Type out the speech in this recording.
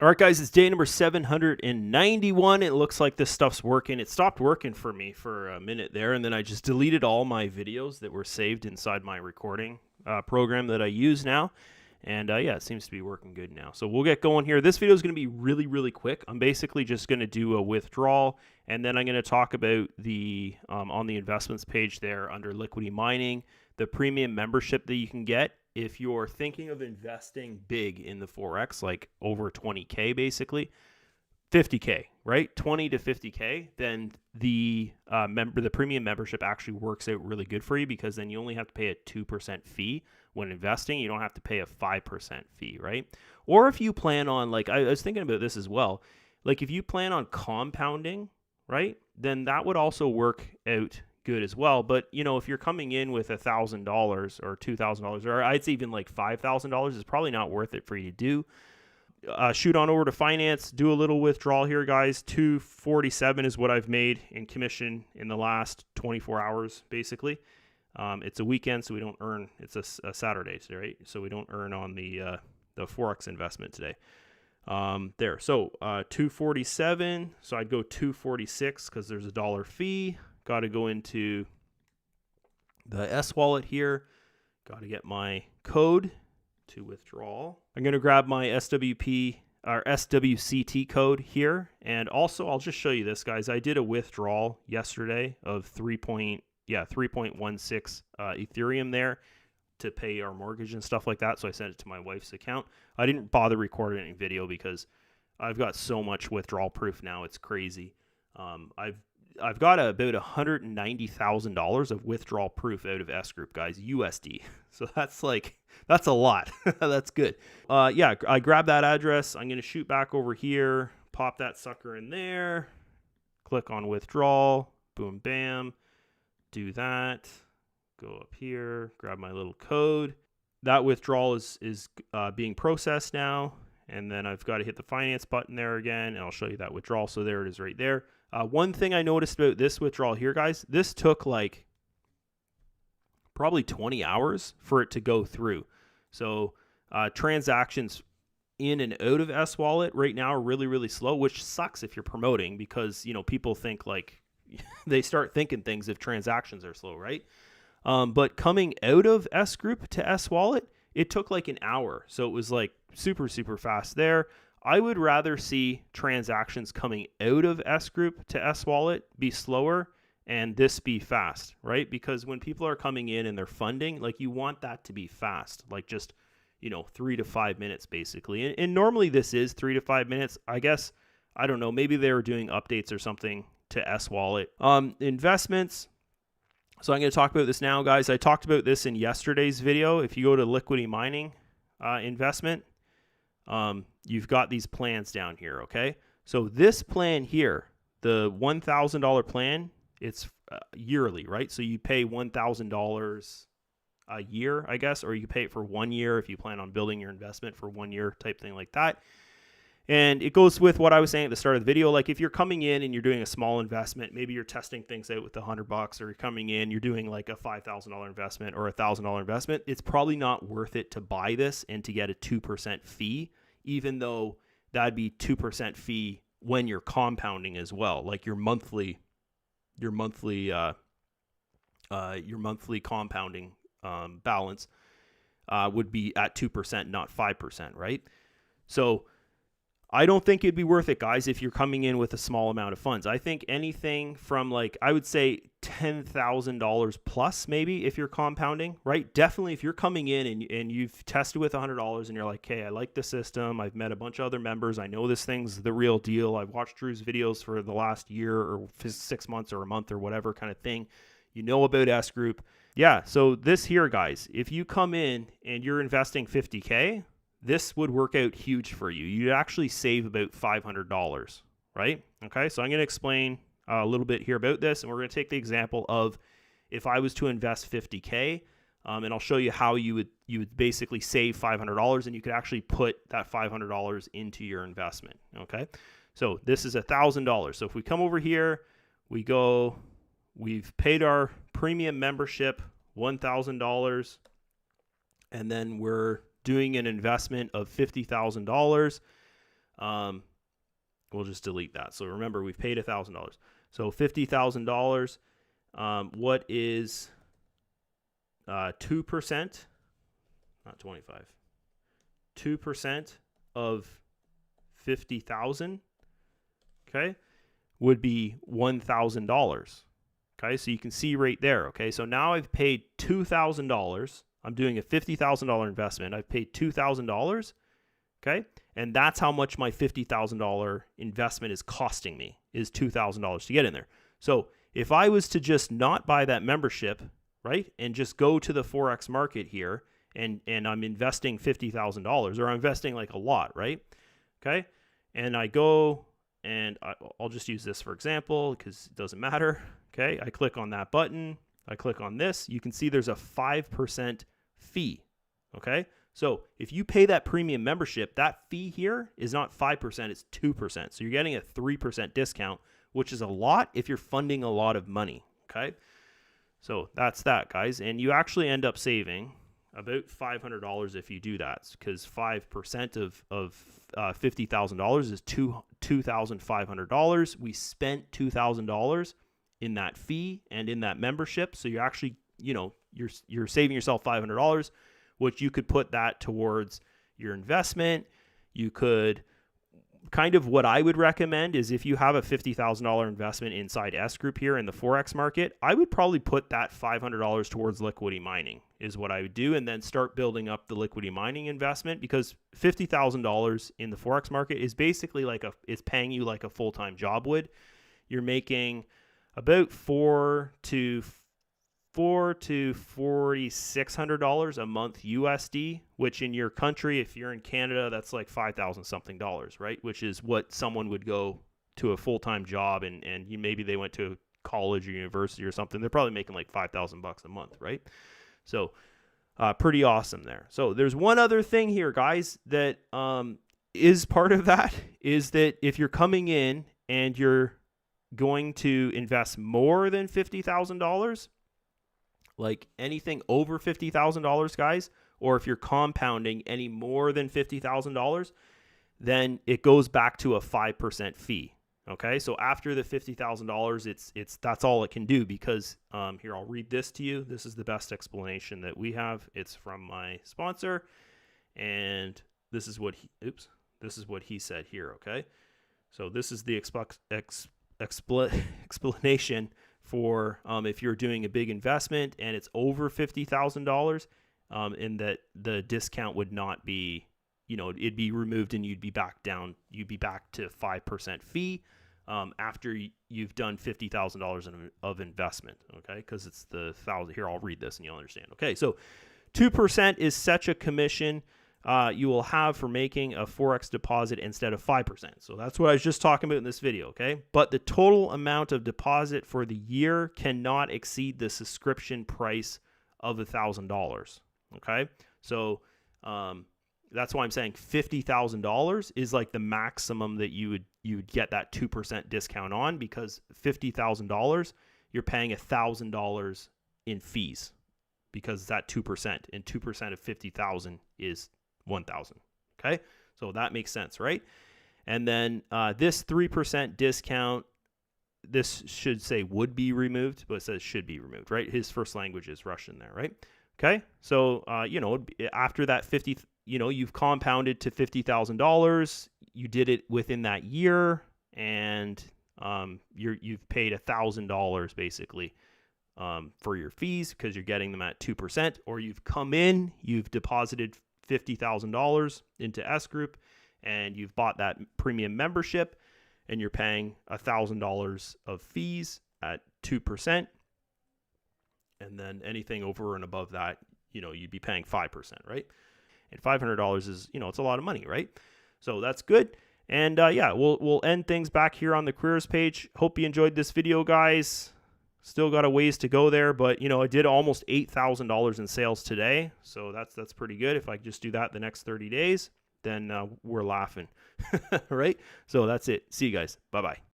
All right, guys, it's day number 791. It looks like this stuff's working. It stopped working for me for a minute there, and then I just deleted all my videos that were saved inside my recording program that I use now. And yeah, it seems to be working good now. So we'll get going here. This video is going to be really, really quick. I'm basically just going to do a withdrawal, and then I'm going to talk about the on the investments page there under liquidity mining, the premium membership that you can get if you're thinking of investing big in the Forex, like over 20K basically, 50K, right? 20 to 50K, then the premium membership actually works out really good for you, because then you only have to pay a 2% fee when investing. You don't have to pay a 5% fee, right? Or if you plan on, like, I was thinking about this as well, like if you plan on compounding, right, then that would also work out good as well. But you know, if you're coming in with $1,000 or $2,000, or I'd say even like $5,000, it's probably not worth it for you to do. Shoot on over to finance, do a little withdrawal here, guys. 247 is what I've made in commission in the last 24 hours, basically. It's a weekend, so we don't earn. It's a Saturday today, right? So we don't earn on the Forex investment today. There, so 247. So I'd go 246 because there's a dollar fee. Got to go into the S wallet here. Got to get my code to withdraw. I'm going to grab my SWCT code here. And also, I'll just show you this, guys. I did a withdrawal yesterday of 3.16 Ethereum there to pay our mortgage and stuff like that. So I sent it to my wife's account. I didn't bother recording any video because I've got so much withdrawal proof now. It's crazy. I've got about $190,000 of withdrawal proof out of S Group, guys, USD. So that's a lot. That's good. Yeah, I grabbed that address. I'm going to shoot back over here, pop that sucker in there, click on withdrawal, boom, bam, do that, go up here, grab my little code. That withdrawal is being processed now. And then I've got to hit the finance button there again, and I'll show you that withdrawal. So there it is right there. One thing I noticed about this withdrawal here, guys, this took like probably 20 hours for it to go through. So transactions in and out of S Wallet right now are really, really slow, which sucks if you're promoting, because, you know, people think like they start thinking things if transactions are slow, right? But coming out of S Group to S Wallet, it took like an hour. So it was like super, super fast there. I would rather see transactions coming out of S Group to S Wallet be slower and this be fast, right? Because when people are coming in and they're funding, like, you want that to be fast, like just, you know, 3 to 5 minutes basically. And normally this is 3 to 5 minutes. I guess, I don't know, maybe they were doing updates or something to S Wallet. Investments. So I'm going to talk about this now, guys. I talked about this in yesterday's video. If you go to liquidity mining investment, you've got these plans down here, okay? So this plan here, the $1,000 plan, it's yearly, right? So you pay $1,000 a year, I guess, or you pay it for 1 year if you plan on building your investment for 1 year type thing like that. And it goes with what I was saying at the start of the video. Like, if you're coming in and you're doing a small investment, maybe you're testing things out with $100, or you're coming in, you're doing like a $5,000 investment or a $1,000 investment, it's probably not worth it to buy this and to get a 2% fee, even though that'd be 2% fee when you're compounding as well. Like your monthly compounding balance would be at 2%, not 5%, right? So I don't think it'd be worth it, guys, if you're coming in with a small amount of funds. I think anything from, like, I would say $10,000 plus, maybe, if you're compounding, right? Definitely if you're coming in and you've tested with $100 and you're like, hey, I like the system. I've met a bunch of other members. I know this thing's the real deal. I've watched Drew's videos for the last year or 6 months or a month or whatever kind of thing. You know about S Group. Yeah, so this here, guys, if you come in and you're investing $50K, this would work out huge for you. You'd actually save about $500, right? Okay, so I'm going to explain a little bit here about this, and we're going to take the example of if I was to invest $50K, and I'll show you how you would basically save $500, and you could actually put that $500 into your investment, okay? So this is $1,000. So if we come over here, we've paid our premium membership $1,000, and then we're doing an investment of $50,000. We'll just delete that. So remember, we've paid $1,000. So $50,000. What is 2%? Not 25. 2% of 50,000. Okay, would be $1,000. Okay, so you can see right there. Okay, so now I've paid $2,000. I'm doing a $50,000 investment. I've paid $2,000. Okay, and that's how much my $50,000 investment is costing me, is $2,000 to get in there. So if I was to just not buy that membership, right, and just go to the Forex market here, and I'm investing $50,000, or I'm investing like a lot, right? Okay, and I go, and I'll just use this for example because it doesn't matter. Okay, I click on that button. I click on this. You can see there's a 5% fee. Okay, so if you pay that premium membership, that fee here is not 5%, it's 2%. So you're getting a 3% discount, which is a lot if you're funding a lot of money. Okay, so that's that, guys. And you actually end up saving about $500 if you do that, because 5% of $50,000 is $2,500. We spent $2,000 in that fee and in that membership, so you're actually, you're saving yourself $500, which you could put that towards your investment. You could kind of, what I would recommend is, if you have a $50,000 investment inside S Group here in the Forex market, I would probably put that $500 towards liquidity mining is what I would do, and then start building up the liquidity mining investment, because $50,000 in the Forex market is basically it's paying you like a full-time job would. You're making about $400 to $4,600 a month USD, which in your country, if you're in Canada, that's like $5,000 something dollars, right? Which is what someone would go to a full-time job, and maybe they went to college or university or something. They're probably making like $5,000 a month, right? So pretty awesome there. So there's one other thing here, guys, that is part of that, is that if you're coming in and you're going to invest more than $50,000, like anything over $50,000, guys, or if you're compounding any more than $50,000, then it goes back to a 5% fee. Okay, so after the $50,000, that's all it can do, because here, I'll read this to you. This is the best explanation that we have. It's from my sponsor, and this is what he said here. Okay, so this is the explanation for if you're doing a big investment and it's over $50,000, and that the discount would not be, it'd be removed, and you'd be back to 5% fee after you've done $50,000 of investment. Okay, because it's the 1,000 here. I'll read this and you'll understand. Okay, so 2% is such a commission you will have for making a Forex deposit instead of 5%. So that's what I was just talking about in this video, okay? But the total amount of deposit for the year cannot exceed the subscription price of $1,000, okay? So that's why I'm saying $50,000 is like the maximum that you would get that 2% discount on, because $50,000, you're paying $1,000 in fees, because that 2%, and 2% of 50,000 is 1,000. Okay, so that makes sense, right? And then this 3% discount, this should say would be removed, but it says should be removed, right? His first language is Russian there, right? Okay, so after that 50, you've compounded to $50,000. You did it within that year, and you've paid $1,000 basically for your fees, because you're getting them at 2%, or you've come in, you've deposited $50,000 into S Group, and you've bought that premium membership, and you're paying $1,000 of fees at 2%, and then anything over and above that, you'd be paying 5%, right? And $500 is, it's a lot of money, right? So that's good. And we'll end things back here on the careers page. Hope you enjoyed this video, guys. Still got a ways to go there, but I did almost $8,000 in sales today, so that's pretty good. If I just do that the next 30 days, then we're laughing, right? So that's it. See you guys. Bye-bye.